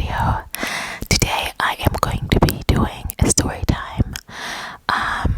video. Today I am going to be doing a story time. I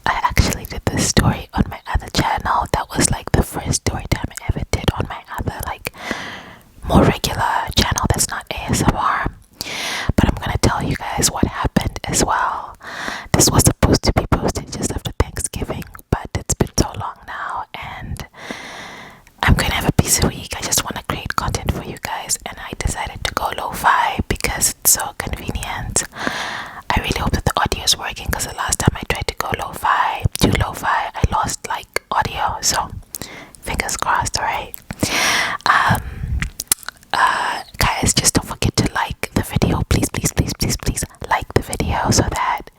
actually did this story on my other channel. That was like the first story time I ever did on my other like more regular channel that's not ASMR. But I'm gonna tell you guys what happened as well. This was supposed to be posted just after Thanksgiving, but it's been so long now and I'm gonna have a busy week. I just want to create content for you guys, and I decided to go Lofi because it's so convenient. I really hope that the audio is working, because the last time I tried to go do Lofi, I lost like audio, so fingers crossed. Alright, guys, just don't forget to like the video, please like the video, so that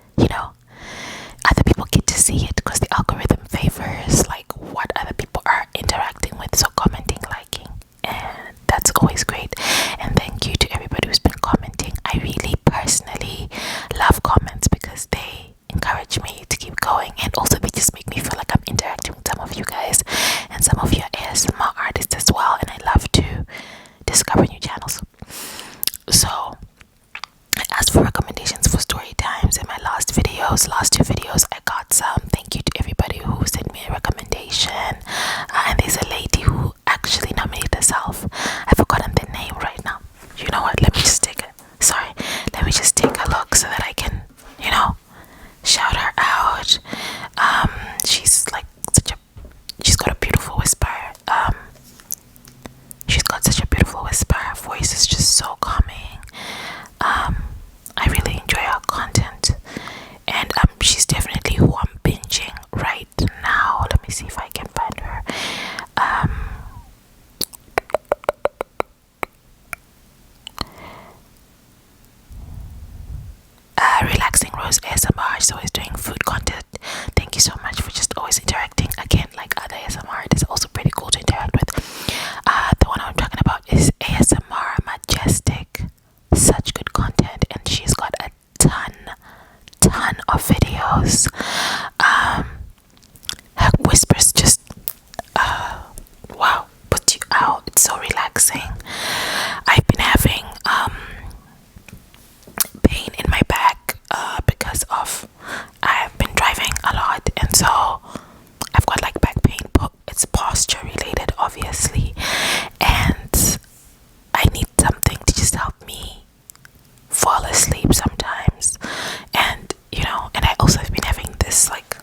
other people get to see it, because the algorithm favors like what other people are interacting with, so commenting, liking, and that's always great. And thank you to everybody who's been commenting. I really personally love comments because they encourage me to keep going, and also they just make me feel like I'm interacting with some of you guys, and some of you are ASMR artists as well, and I love to discover new channels. So I asked for recommendations for story times in my last two videos. I got some. Thank you to everybody who sent me a recommendation. And there's a lady who actually nominated herself. I've forgotten the name right now. You know what? Let me just take a look so that I can, shout her out. She's like she's got a beautiful whisper. Her voice is just so calming. I really enjoy her content, and she's definitely who I'm binging right now. Let me see if I can find her. Relaxing Rose ASMR. She's always doing food content. Thank you so much for just always interacting. Again, like other ASMR, it is also pretty cool to interact with. The one I'm talking about is ASMR Majestic. Such good content, and she's got a ton of videos. Her whispers just wow, put you out. It's so relaxing. I've been having pain in my back because of I've been driving a lot, and so I've got like back pain, but it's posture related obviously, and I need something to just help me fall asleep sometimes. And and I also have been having this like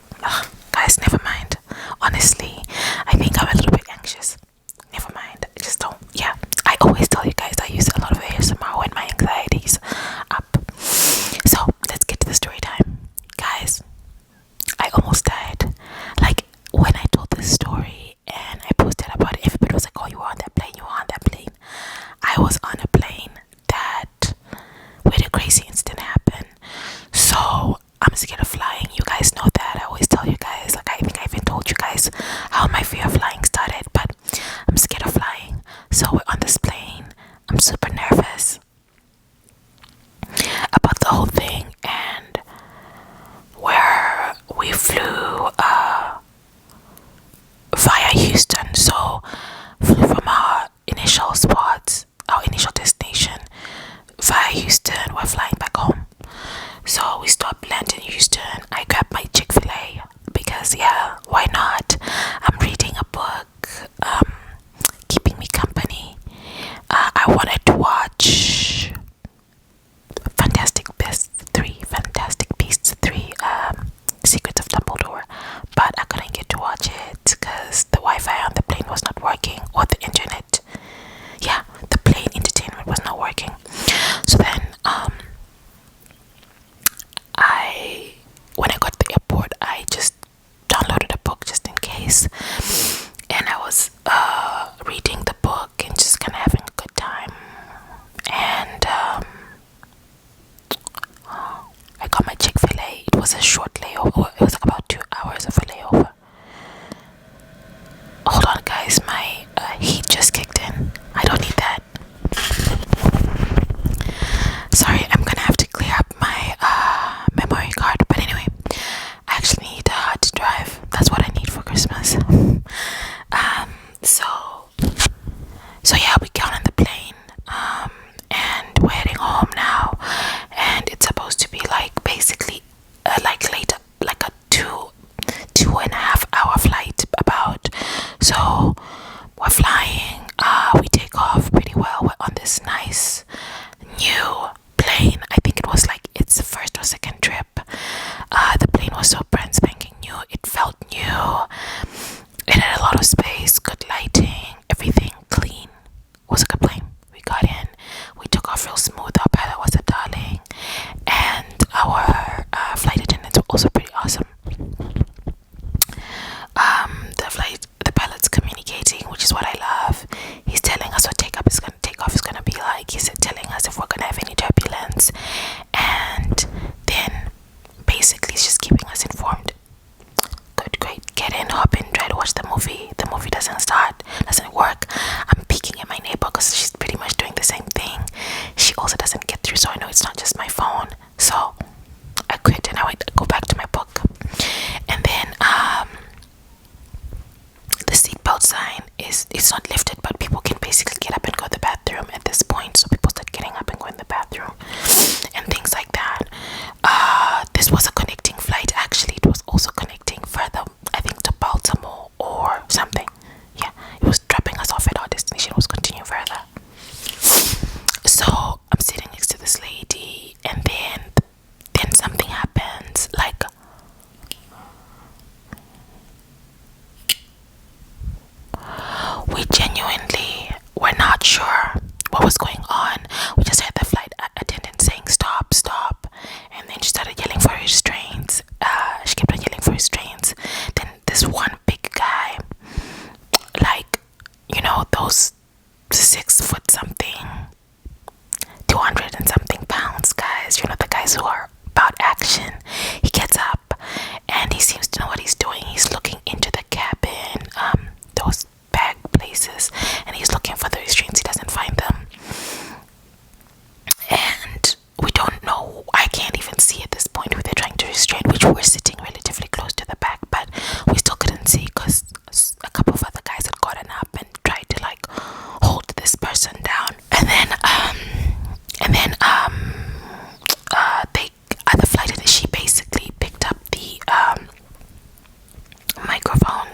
guys, never mind, honestly I think I'm a little bit anxious. Never mind, I just don't. Yeah, I always tell you guys I use a lot of ASMR when my anxiety's up. So let's get to the story time, guys. I almost died. Like when I told this story and I posted about it, everybody was like, oh, you were on that plane, I was on a plane where the crazy incident happened. So I'm scared of flying. You guys know that. I always tell you guys, like I think I even told you guys how my fear of flying started, but I'm scared of flying. So we're on this plane. I'm super nervous about the whole thing, and where we flew via Houston. So flew from our initial destination via Houston. We're flying back home. So we stopped, landed in Houston. I grabbed my Chick-fil-A because yeah, why not? I'm reading a book, keeping me company. I wanted to watch Fantastic Beasts 3, Secrets of Dumbledore, but I couldn't get to watch it because the Wi-Fi on the plane was not working, or the internet. Yeah, the plane entertainment was not working. So then when I got to the airport, I just downloaded a book just in case, and I was reading the book and just kind of having a good time. And I got my Chick-fil-A. It was a short layover. It was like about 2 hours of a layover. Hold on guys, my heat just kicked in. I don't need that. Sorry, I'm gonna have to clear up my memory card. But anyway, I actually need a hard drive. That's what I need for Christmas. So yeah, we got on the plane, and we're also doesn't get through, so I know it's not just my phone. So I quit and I went to go back to my book. And then the seatbelt sign is, it's not lifted, but people can basically get up and go to the bathroom at this point. So people start getting up and going to the bathroom and things like that. This was a connecting flight. Actually, it was also connecting further, I think, to Baltimore or something. Yeah, it was dropping us off at our destination. It was continuing further. So I'm sitting next to this lady, and then something happens. Like, we genuinely were not sure what was going on. We just heard the flight attendant saying stop, stop, and then she started yelling for restraints. She kept on yelling for restraints. Then this one big guy, like, you know, those 6 foot something, 200 and something pounds guys, you know, the guys who are about action. He gets up and he seems to know what he's doing. He's looking into the cabin, those bag places, and he's looking for the restraints. He doesn't find them, and we don't know. I can't even see at this point who they're trying to restrain, which we were sitting relatively close to the back, but we still couldn't see because a couple of other guys had gotten up and tried to like hold this person down. And then the flight attendant, she basically picked up the microphone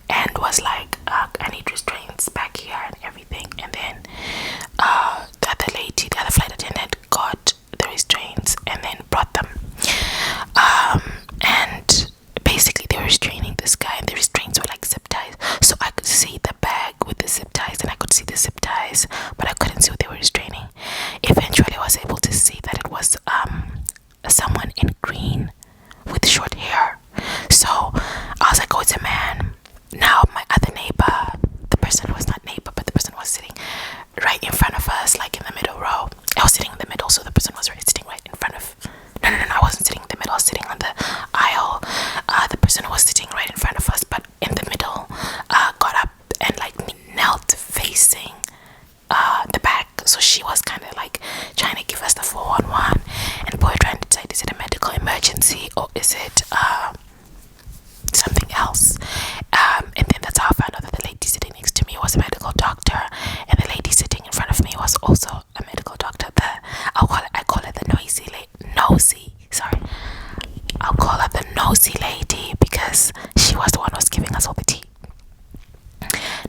and was like, I need restraints back here and everything. And then the other flight attendant got the restraints and then brought them. And basically they were restraining this guy, and the restraints were like zip ties. So I could see the bag with the zip ties, and I could see the zip ties, but I couldn't see what they were restraining. Eventually I was able to see that it was someone in green with short hair. So I was like, oh, it's a man. Now my other neighbor, the person was not neighbor, but the person was sitting right in front of us, like in the middle row. I was sitting in the middle, so the person was sitting right in front of. No, I wasn't sitting in the middle. I was sitting on the aisle. The person who was sitting right in front of us, but in the middle, got up and like knelt facing the back. So she was kind of like trying to give us the 411, and we were trying to decide, is it a medical emergency or is it something else? And then that's how I found out that the lady sitting next to me was a medical doctor, and the lady sitting in front of me was also a medical doctor. I call her the nosy lady because she was the one who was giving us all the tea.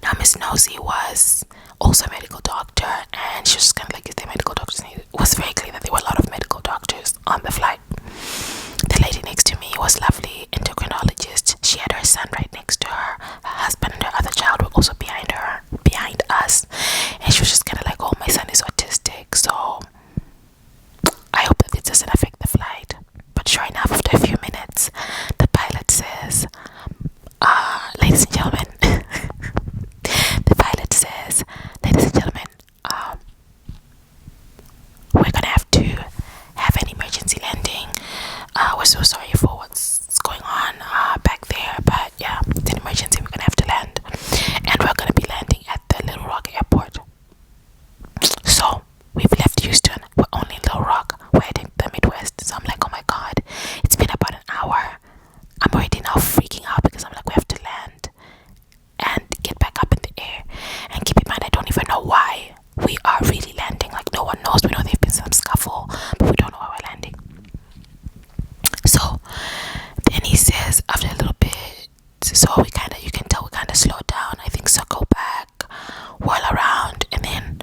Now Miss Nosy was also a medical doctor, and she was kind of like, is there medical doctors? And it was very clear that there were a lot of medical doctors on the flight. The lady next to me was lovely endocrinologist. She had her son right next to her. Her husband and her other child were also behind us, and she was just kind of like, oh, my son is autistic, so I hope that this doesn't affect the flight. But sure enough, after a few minutes, the pilot says, ladies and gentlemen, we're gonna have to have an emergency landing. We're so sorry for what's going on back there, but yeah, it's an emergency. We're gonna have to land, and we're gonna be landing at the Little Rock airport. So we've left Houston. We're only in Little Rock. We're heading to the Midwest. So I'm like, oh my god, it's been about an hour. I'm already now freaking out because I'm like, we have to land and get back up in the air. And keep in mind, I don't even know why we are really landing. Like, no one knows. We know there's been some scuffle, but we don't know why we're landing. So then he says, after a little bit, so you can tell we kind of slowed down. I think circle back, whirl around, and then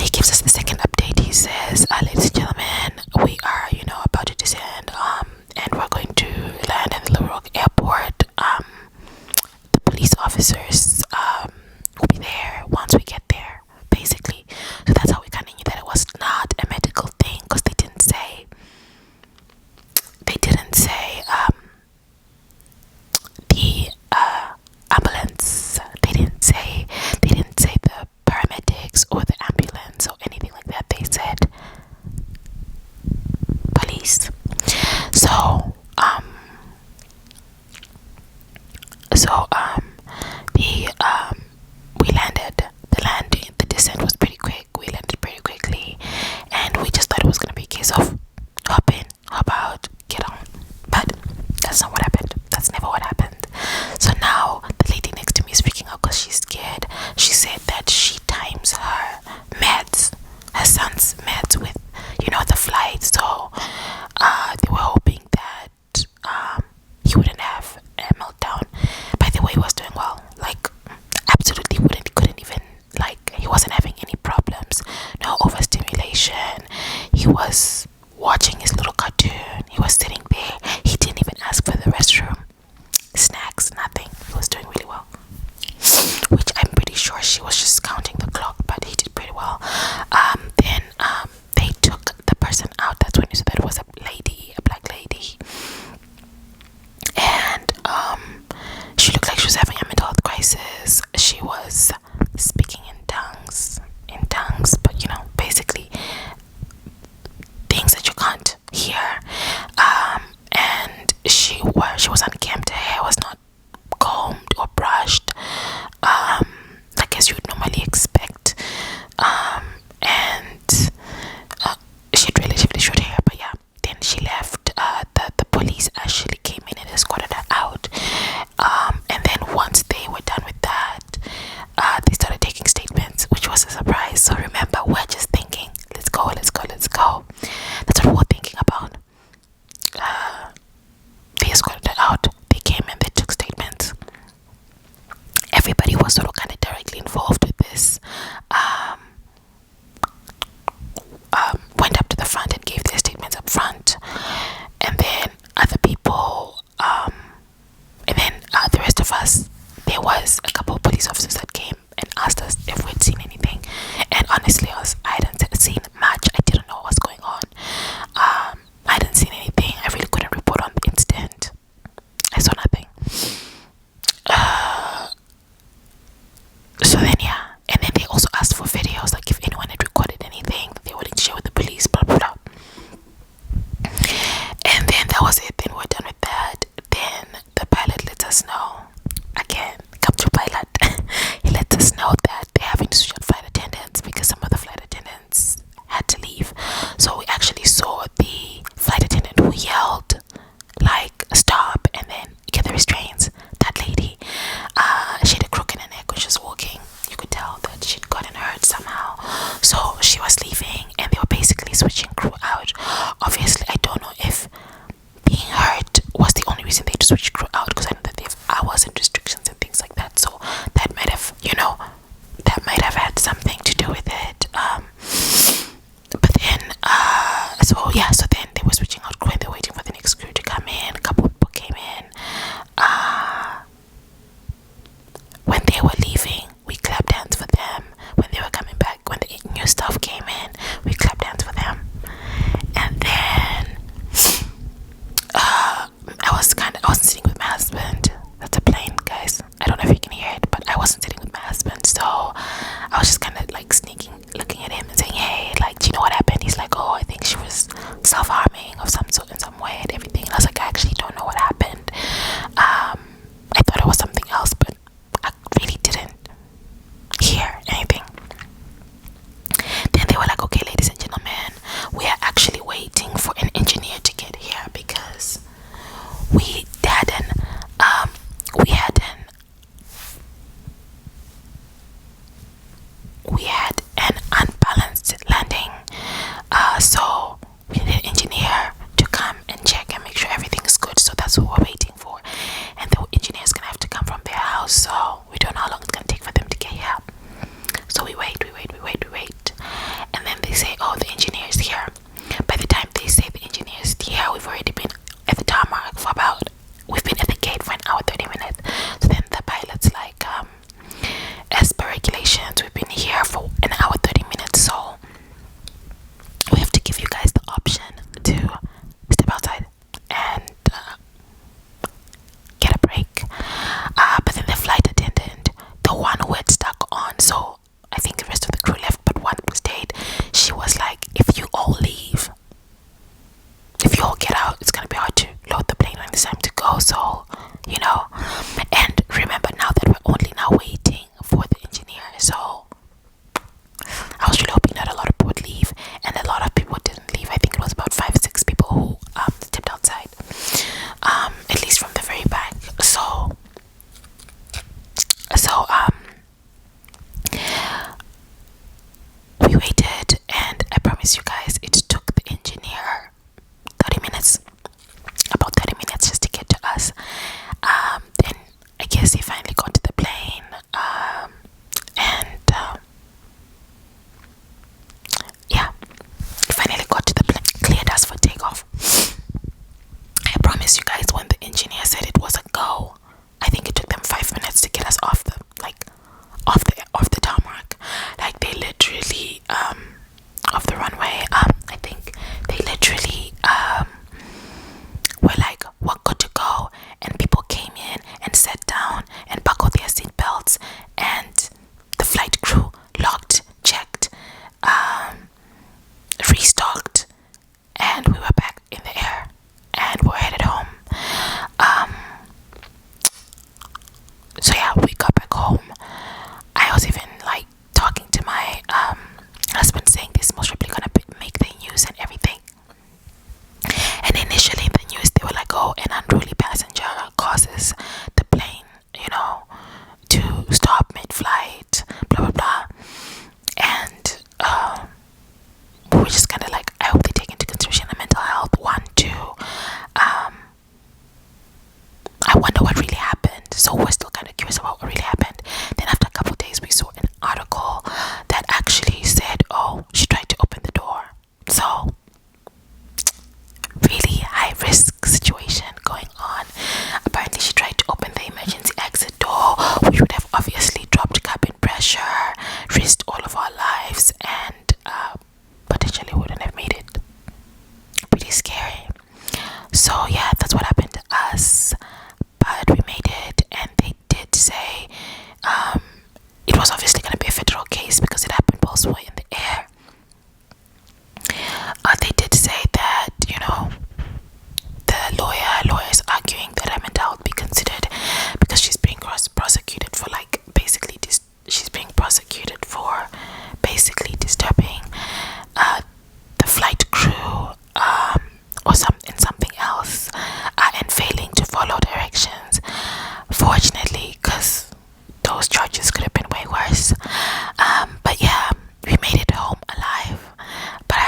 he gives us the second update. He says, ladies and gentlemen, we are, about to descend, and we're going to land at the Little Rock airport. The police officers will be there once we get there, basically. So that's how we kind of knew that it was not a medical thing, because they didn't say the ambulance. They didn't say the paramedics or the ambulance or anything like that. They said So remember, we're just thinking, let's go, let's go, let's go. That's what we're thinking about. They escorted out. They came and they took statements. Everybody was sort of kind of directly involved with this. Went up to the front and gave their statements up front, and then other people, and then the rest of us. There was a couple of police officers that came and asked us if we'd seen anything, and honestly, I had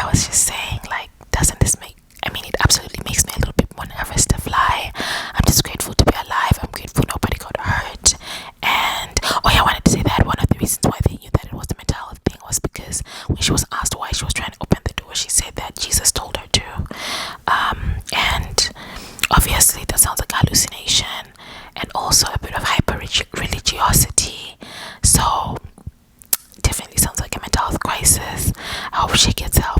I was just saying, like, doesn't this make, I mean, it absolutely makes me a little bit more nervous to fly. I'm just grateful to be alive. I'm grateful nobody got hurt. And oh yeah, I wanted to say that one of the reasons why they knew that it was the mental health thing was because when she was asked why she was trying to open the door, she said that Jesus told her to. And obviously that sounds like hallucination and also a bit of hyper religiosity. So definitely sounds like a mental health crisis. I hope she gets help.